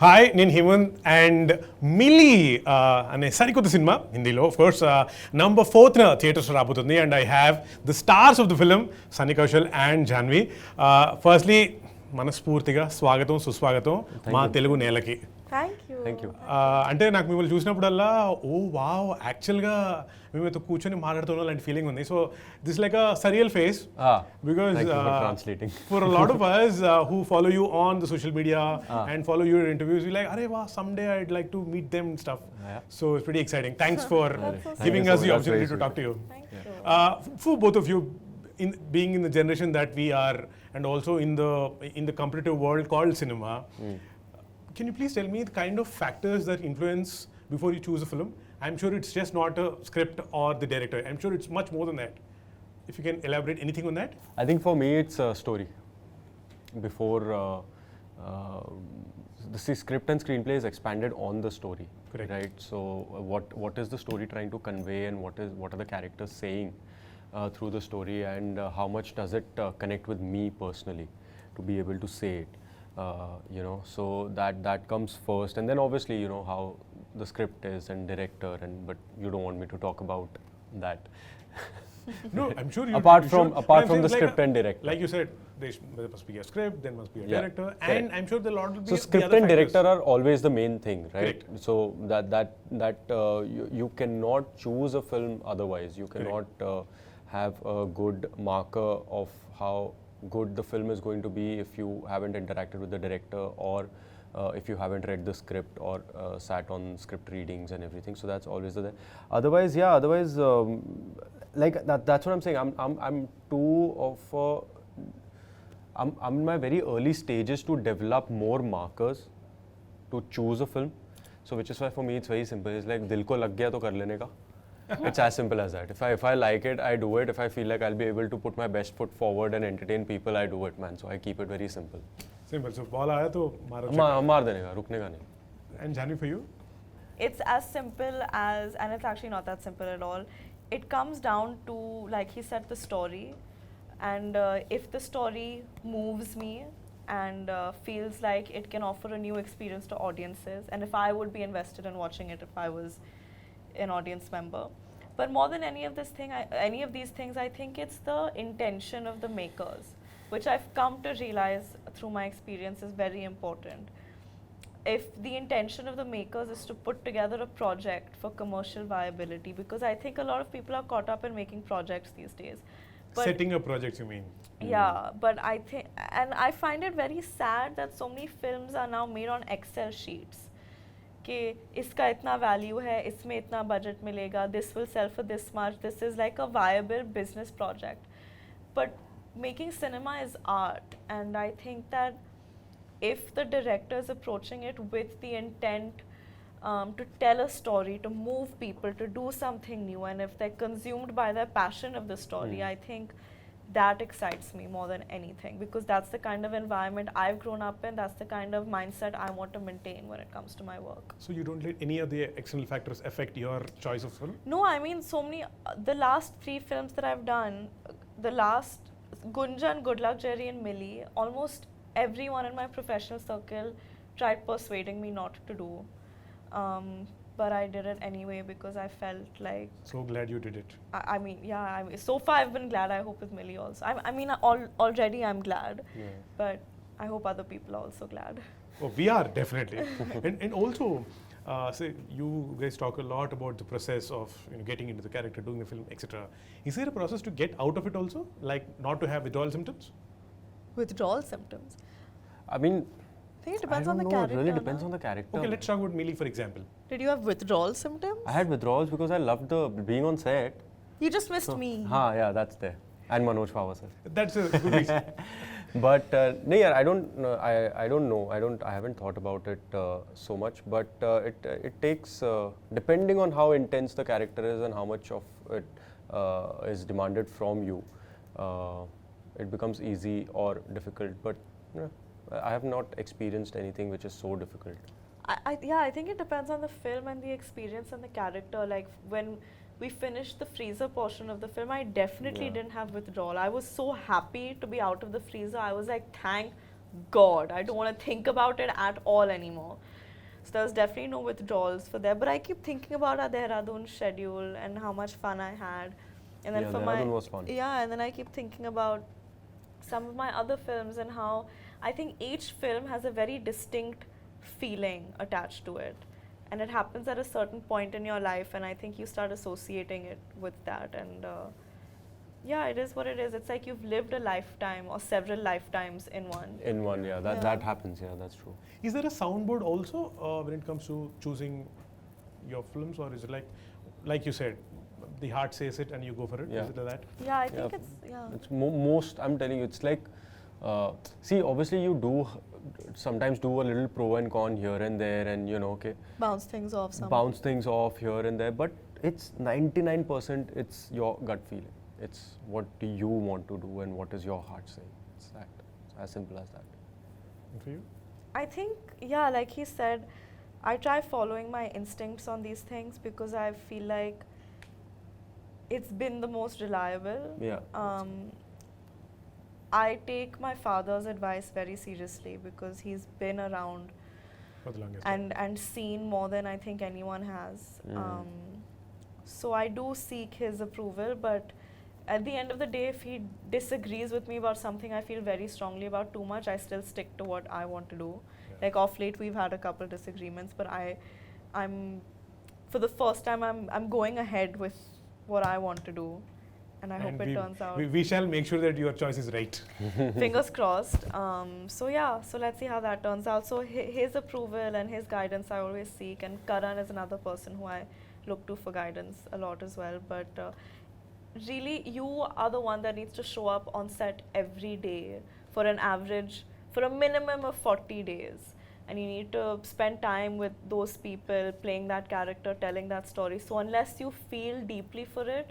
Hi నేను Hemant and milli అనే సరికొత్త సినిమా హిందీలో of course number 4th theatres రాబోతుంది and I have the stars of the film Sunny Kaushal and Janhvi. Firstly మనస్ఫూర్తిగా స్వాగతం సుస్వాగతం మా తెలుగు నేలకి. Thank you. అంటే నాకు మిమ్మల్ని చూసినప్పుడల్లా ఓ వావ్ యాక్చువల్గా మేమైతే కూర్చొని మాట్లాడుతున్నాం లాంటి ఫీలింగ్ ఉంది. So this like a surreal face because for a lot of us who follow you on the social media and follow your interviews, we like, "Arey wow, someday I'd like to meet them and stuff." So it's pretty exciting. Thanks for giving us the opportunity to talk to you. Thank you. For both of you, in being in the generation that we are and also in the competitive world called cinema, can you please tell me the kind of factors that influence before you choose a film? I'm sure it's just not a script or the director. I'm sure it's much more than that. If you can elaborate anything on that? I think for me it's a story. Before the script and screenplay is expanded on the story. Correct. Right? So what is the story trying to convey and what are the characters saying through the story, and how much does it connect with me personally to be able to say it. So that comes first, and then obviously how the script is and director, but you don't want me to talk about that. No, I'm sure you. apart you from should. the script and director, like you said, there must be a script, there must be a director, correct. and I'm sure the lot will be. So the script other and factors. director are always the main thing, right? Correct. So that you cannot choose a film otherwise. You cannot have a good marker of how good the film is going to be if you haven't interacted with the director, or if you haven't read the script or sat on script readings and everything. So that's always the otherwise like that's what I'm saying. I'm too of I'm in my very early stages to develop more markers to choose a film. So which is why for me it's very simple. It's like dil ko lag gaya to kar lene ka. It's as simple as that. If I like it, I do it. If I feel like I'll be able to put my best foot forward and entertain people, I do it, man. So I keep it very simple. Simple. So ball आया तो मारो. मार देने का, रुकने का नहीं. And Janhvi, for you? It's as simple as, and it's actually not that simple at all. It comes down to, like he said, the story. And if the story moves me and feels like it can offer a new experience to audiences, and if I would be invested in watching it if I was an audience member. But more than any of these things, I think it's the intention of the makers, which I've come to realize through my experience is very important. If the intention of the makers is to put together a project for commercial viability, because I think a lot of people are caught up in making projects these days. But Setting up projects, you mean? yeah, but I think, and I find it very sad that so many films are now made on Excel sheets. कि इसका इतना value है, इसमें इतना budget मिलेगा, this will sell for this much, this is like a viable business project. But making cinema is art, and I think that if the director is approaching it with the intent to tell a story, to move people, to do something new, and if they're consumed by the passion of the story, I think that excites me more than anything, because that's the kind of environment I've grown up in, that's the kind of mindset I want to maintain when it comes to my work. So you don't let any of the external factors affect your choice of film? No, I mean so many, the last 3 films that I've done, the last Gunjan, Good Luck Jerry and Mili, almost everyone in my professional circle tried persuading me not to do. But I did it anyway because I felt like... So glad you did it. I mean, yeah, so far I've been glad. I hope with Mili also. I mean, already I'm glad, but I hope other people are also glad. Oh, we are definitely. and also, say you guys talk a lot about the process of getting into the character, doing the film, etc. Is there a process to get out of it also, like not to have withdrawal symptoms? Withdrawal symptoms? I mean, I think it depends I on don't the know, character. it really depends on the character. Okay, let's talk about Mili, for example. Did you have withdrawal symptoms? I had withdrawals because I loved being on set. You just missed me. Yeah, that's there. And Manoj Pawar sir. That's a good reason. But no, yeah, I don't know. I haven't thought about it so much. But it takes, depending on how intense the character is and how much of it is demanded from you, it becomes easy or difficult. But I have not experienced anything which is so difficult. I think it depends on the film and the experience and the character. Like when we finished the freezer portion of the film, I definitely didn't have withdrawal. I was so happy to be out of the freezer. I was like, thank God, I don't want to think about it at all anymore. So there was definitely no withdrawals for there. But I keep thinking about our Dehradun schedule and how much fun I had. And then Yeah, for Dehradun was fun. Yeah, and then I keep thinking about some of my other films and how I think each film has a very distinct feeling attached to it. And it happens at a certain point in your life, and I think you start associating it with that. And yeah, it is what it is. It's like you've lived a lifetime or several lifetimes in one. In one, yeah. That happens, yeah, that's true. Is there a soundboard also when it comes to choosing your films, or is it like you said, the heart says it and you go for it? Yeah. Is it like that? Yeah, I think It's most, I'm telling you, it's like, see, obviously you do sometimes do a little pro and con here and there, and you know, okay, bounce things off some. bounce things off here and there, but it's 99% it's your gut feeling. It's what do you want to do and what is your heart saying. It's that. It's as simple as that. And for you? I think, yeah, like he said, I try following my instincts on these things because I feel like it's been the most reliable. Yeah. I take my father's advice very seriously because he's been around For the longest and seen more than I think anyone has. So I do seek his approval, but at the end of the day, if he disagrees with me about something I feel very strongly about too much, I still stick to what I want to do. Yeah. Like off late, we've had a couple disagreements, but I'm for the first time, I'm going ahead with what I want to do, and I hope it turns out. We shall make sure that your choice is right. Fingers crossed. So yeah, so let's see how that turns out. So his approval and his guidance I always seek, and Karan is another person who I look to for guidance a lot as well. But really, you are the one that needs to show up on set every day for a minimum of 40 days. And you need to spend time with those people, playing that character, telling that story. So unless you feel deeply for it,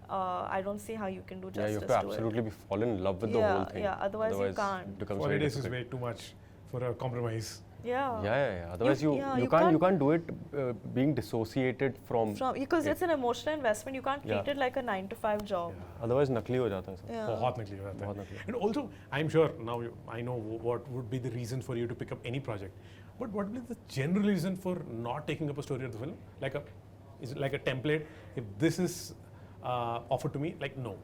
I don't see how you can do justice to it. You have to absolutely fall in love with the whole thing. Yeah, otherwise you can't. It becomes 40 very days is difficult. way too much for a compromise. Yeah. Otherwise you can't do it being dissociated from because it. it's an emotional investment. You can't treat it like a 9-to-5 job. Otherwise nakli ho jata hai sab. Yeah. बहुत नकली हो जाता है. बहुत नकली. And also, I'm sure now I know what would be the reason for you to pick up any project. But what would be the general reason for not taking up a story of the film? Is it like a template? If this is offered to me, like no.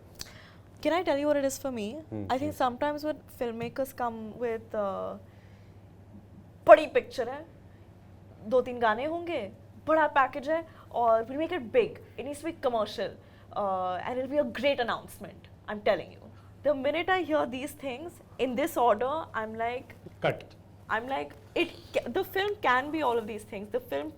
Can I tell you what it is for me? I think sometimes when filmmakers come with बड़ी picture है, 2-3 गाने होंगे, बड़ा package है, और we'll make it big. It needs to be commercial, and it'll be a great announcement. I'm telling you. The minute I hear these things in this order, I'm like, Cut. I'm like, the film can be all of these things. The film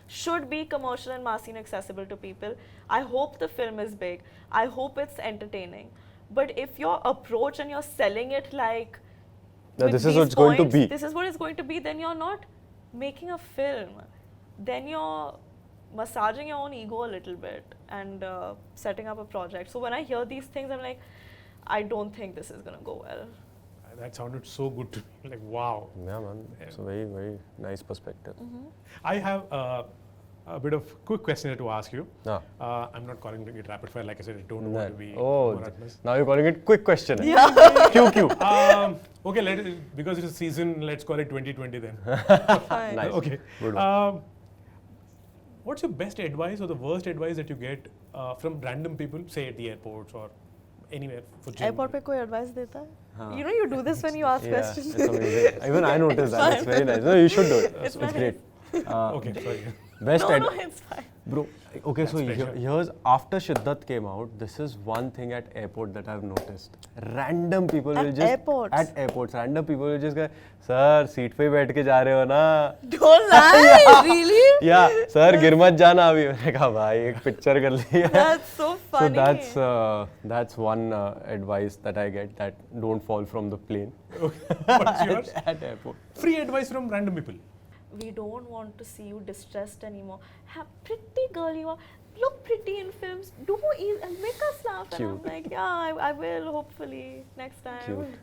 should be commercial and mass and accessible to people. I hope the film is big. I hope it's entertaining. But if your approach and you're selling it like, this is what it's going to be. This is what it's going to be, then you're not making a film. Then you're massaging your own ego a little bit and setting up a project. So when I hear these things, I'm like, I don't think this is going to go well. That sounded so good to me. Like, wow. Yeah, man. It's a very, very nice perspective. I have a bit of quick question to ask you. Ah. I'm not calling it rapid fire. Like I said, I don't want to be Oh, monotonous. now you're calling it quick question. Yeah. QQ. Okay, because it's a season, let's call it 2020 then. Fine. Nice. Okay. Good one. What's your best advice or the worst advice that you get from random people, say at the airports or anywhere for gym? Airport पे कोई advice देता है? You know you do this when you ask Yeah, questions. it's amazing. Even I noticed that. It's very nice. No, you should do it. It's nice. great. Okay, sorry. Best No, it's fine. Bro, okay, so pressure. here's after Shiddat came out, this is one thing at airport that I've noticed. Random people will just airports? at airports, random people will just go, sir, seat पे बैठ के जा रहे हो ना? Don't lie, really? Yeah, sir, गिर मत जाना अभी. मैंने कहा भाई एक पिक्चर कर ली है. That's so funny. So that's one advice that I get, that don't fall from the plane What's yours? at airport. Free advice from random people. We don't want to see you distressed anymore. Pretty girl you are. Look pretty in films. Do make us laugh. Cute. And I'm like, yeah, I will hopefully next time. Cute.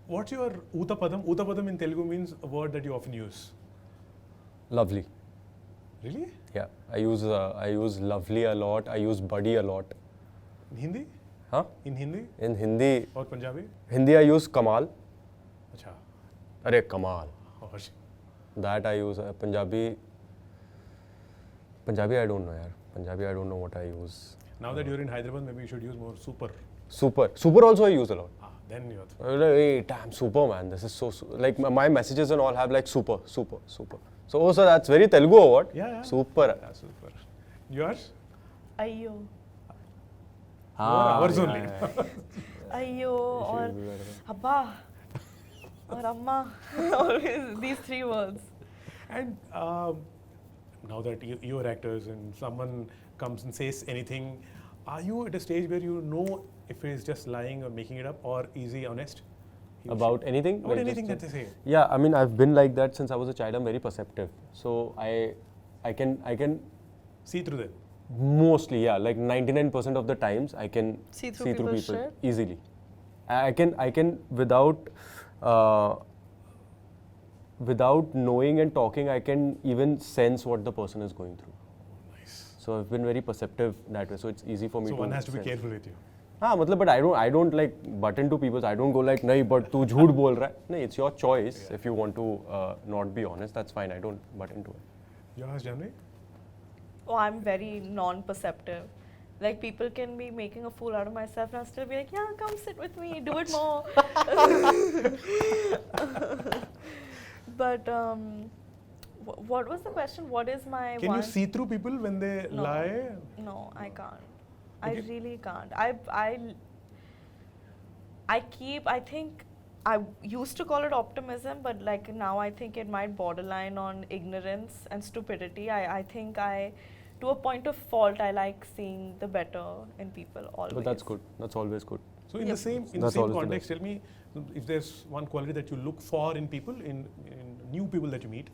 What's your Utapadam? Utapadam in Telugu means a word that you often use. Lovely. Really? Yeah, I use lovely a lot. I use buddy a lot. In Hindi? Huh? In Hindi In Hindi, or Punjabi? I use Kamal. Acha. Arey kamal. Oh, That I use. Punjabi I don't know yaar. Punjabi I don't know what I use. Now that you're in Hyderabad, maybe you should use more super. Super also I use a lot. Then you're... Hey, damn, super man. This is so like my messages and all have like super. So that's very Telugu or what? Yeah. Super. Yeah, super. Yours? Ayyo. Hours only. Ayyo or Abba or Amma. Always these three words. And now that you're actors and someone comes and says anything, are you at a stage where you know if it is just lying or making it up, or is he honest? About anything? About anything that they say. Yeah, I mean, I've been like that since I was a child. I'm very perceptive. So I can See through them. mostly, yeah, like 99% of the times I can See through people's people shit? easily. I can without knowing and talking, I can even sense what the person is going through. Nice. So I've been very perceptive that way. So it's easy for me So to one has to be sense. careful with you. But I don't like butt into people's. I don't go like, nahi, but tu jhoot bol raha hai. No, it's your choice. If you want to not be honest, that's fine. I don't butt into it. Yours, Janhvi? Oh, I'm very non-perceptive. Like people can be making a fool out of myself and I'll still be like, yeah, come sit with me, do it more. But what was the question? What is my Can you see through people when they No. lie? No, I can't. Okay. I really can't. I think I used to call it optimism, but like now I think it might borderline on ignorance and stupidity. I think to a point of fault, I like seeing the better in people always. But that's good. That's always good. So in Yep. the same That's always the context, tell me if there's one quality that you look for in people, in new people that you meet.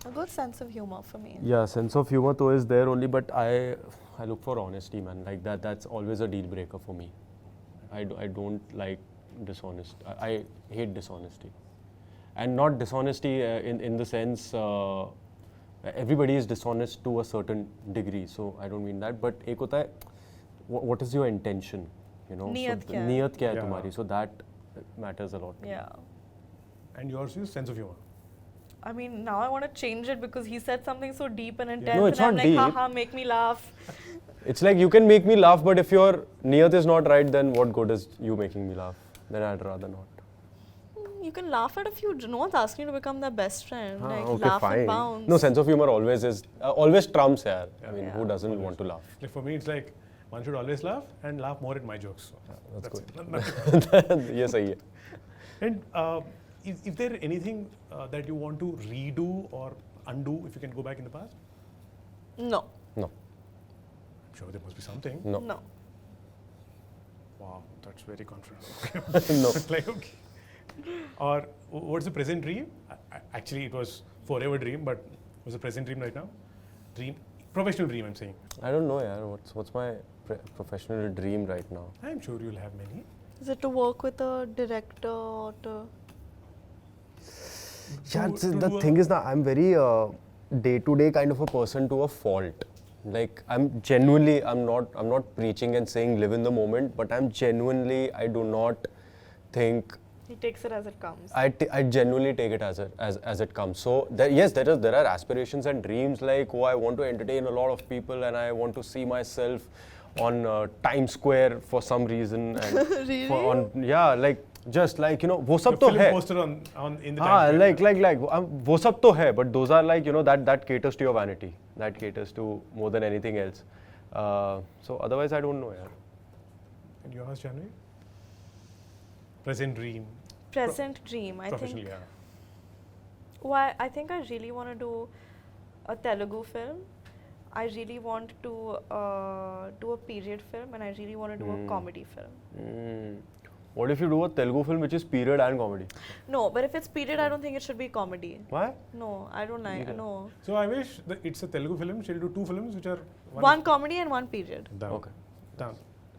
A good sense of humor for me. Yeah, sense of humor though is there only, but I look for honesty, man. Like that's always a deal breaker for me. I don't like dishonest. I hate dishonesty, and not dishonesty in the sense everybody is dishonest to a certain degree. So I don't mean that. But ek hota hai, what is your intention? You know, Niyat so kya hai? niyat kya hai Yeah. tumhari? So that matters a lot. Yeah. And yours is sense of humor. I mean, now I want to change it because he said something so deep and intense. No, it's and I'm not like, deep. haha, make me laugh. It's like you can make me laugh, but if your niyat is not right, then what good is you making me laugh? Then I'd rather not. You can laugh at a few. No one's asking you to become their best friend. Like, Okay, laugh fine. and bounce. No, sense of humor always trumps, yaar. I mean, Yeah. who doesn't want to laugh? Like for me, it's like one should always laugh and laugh more at my jokes. So That's it. Yes, I am. And is there anything that you want to redo or undo if you can go back in the past? No. No, I'm sure there must be something. no, No. Wow, that's very confident. no. Like, okay. Or what's the present dream? Actually, it was forever dream, but what's the present dream right now? Dream, professional dream, I'm saying. I don't know, yaar. What's my professional dream right now? I'm sure you'll have many. Is it to work with a director or to... Yeah, To the do thing is that I'm very day-to-day kind of a person to a fault. Like I'm not preaching and saying live in the moment, but I do not think. He takes it as it comes. I genuinely take it as it comes. So there are aspirations and dreams like I want to entertain a lot of people and I want to see myself on Times Square for some reason. And Really? Just like वो The सब तो film है. poster on in the हाँ, Times like Square. वो सब तो है, but those are like that caters to your vanity, that caters to more than anything else. So otherwise I don't know, yaar. And yours, Janhvi? Present dream. Present dream, I Professionally, think. yeah. Well, I think I really want to do a Telugu film. I really want to do a period film, and I really want to do a comedy film. What if you do a Telugu film which is period and comedy? No, but if it's period, I don't think it should be comedy. Why? No, I don't like. No, So I wish that it's a Telugu film. She'll do two films which are one comedy and one period. Down. Okay. Down.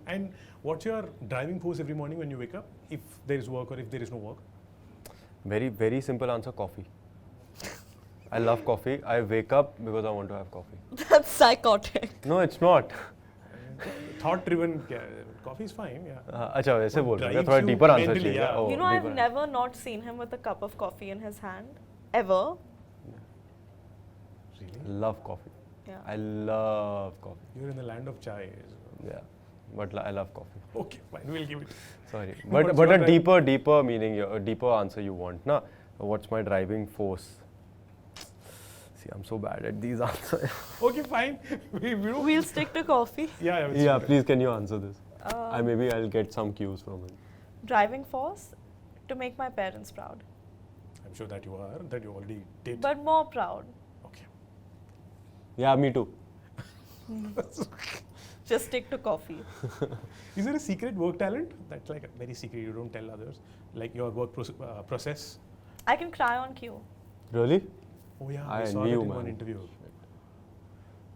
And what's your driving force every morning when you wake up? If there is work or if there is no work? Very, very simple answer, coffee. I love coffee. I wake up because I want to have coffee. That's psychotic. No, it's not. thought driven coffee is fine, yeah. अच्छा वैसे बोल रहे हैं drives थोड़ा you deeper answer mentally, चाहिए. yeah. Oh, You know, I've deeper. never not seen him with a cup of coffee in his hand, ever. Really? I love coffee. Yeah. I love coffee. You're in the land of chai. Yeah, but I love coffee. Okay, fine, we'll give it. Sorry, What's but your a deeper meaning, a deeper answer you want, na? What's my driving force? See, I'm so bad at these answers. Okay, fine. We don't. We'll stick to coffee. Yeah, yeah. Yeah, please, can you answer this? Uh, Maybe I'll get some cues from it. Driving force to make my parents proud, I'm sure that you are, that you already did. but more proud. Okay. Yeah, me too. Just stick to coffee. Is there a secret work talent that's like very secret, you don't tell others? Like your work process? I can cry on cue. Really? Oh yeah, I I saw envy that you, in man. one interview.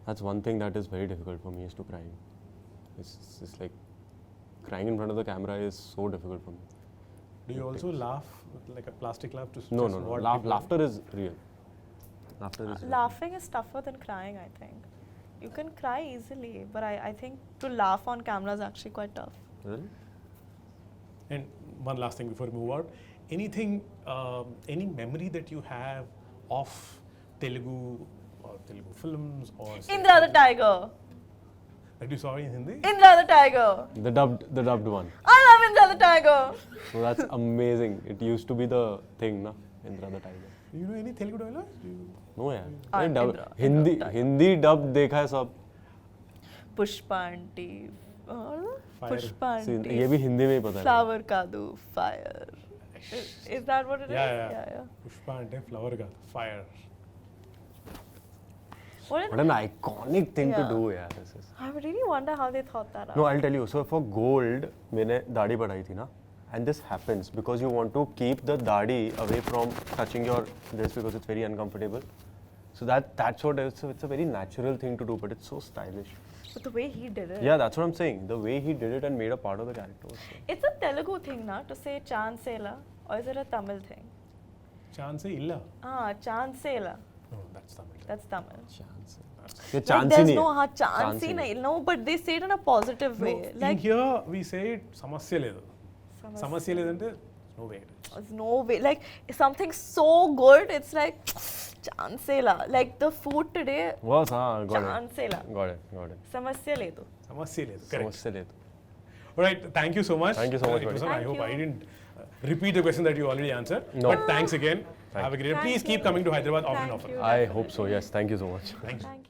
That's one thing that is very difficult for me, is to crying. It's like crying in front of the camera is so difficult for me. Do you also laugh with like a plastic laugh to No. just what people- Laughter is real. Laughter is real. Laughing is tougher than crying, I think. You can cry easily, but I think to laugh on camera is actually quite tough. Really? And one last thing before we move out. Anything, any memory that you have of Telugu or Telugu films or Indra the Tiger. that you saw in Hindi? Indra the Tiger. The dubbed one. I love Indra the Tiger. So that's amazing. It used to be the thing, na? Indra the Tiger. Do you know any Telugu dialogues? Do you... No यार. Indra- Dub, Indra Hindi dub देखा है सब. Pushpa aunty. Fire. Pushpa See, aunty. ये भी हिंदी में ही पता है. Flower kadu. Fire. Is that what it is? Yeah. Pushpa and flower ka fire. What an iconic thing to Yeah. do, yeah. This is. I really wonder how they thought that out. No, I'll tell you. So for gold, मैंने दाढ़ी बढ़ाई थी ना, and this happens because you want to keep the दाढ़ी away from touching your this because it's very uncomfortable. So that's what it's a very natural thing to do, but it's so stylish. But the way he did it. Yeah, that's what I'm saying. The way he did it and made a part of the character was so. It's a Telugu thing, na, to say chansela, or is it a Tamil thing? Chance illa. Chansela. No, that's Tamil. That's Tamil. Chance. ये Like chance ही there's नहीं no है. chance ही नहीं. No, but they say it in a positive way. No, Like in here we say సమస్య లేదు. సమస్య లేదంటే no way. there's no way. Like something so good, it's like chansela. Like the food today, Was हाँ, got chansela. it. Samasya ledu. సమస్య లేదు. Correct. समझ से ले तो. Alright, thank you so much. Thank you so much, It was buddy. fun. I Thank hope I you. didn't repeat the question that you already answered. No. But thanks again. Have a great day. Thank Please you. keep coming to Hyderabad often and Thank often. you. I hope so. Yes. Thank you so much. Thanks. Thank you.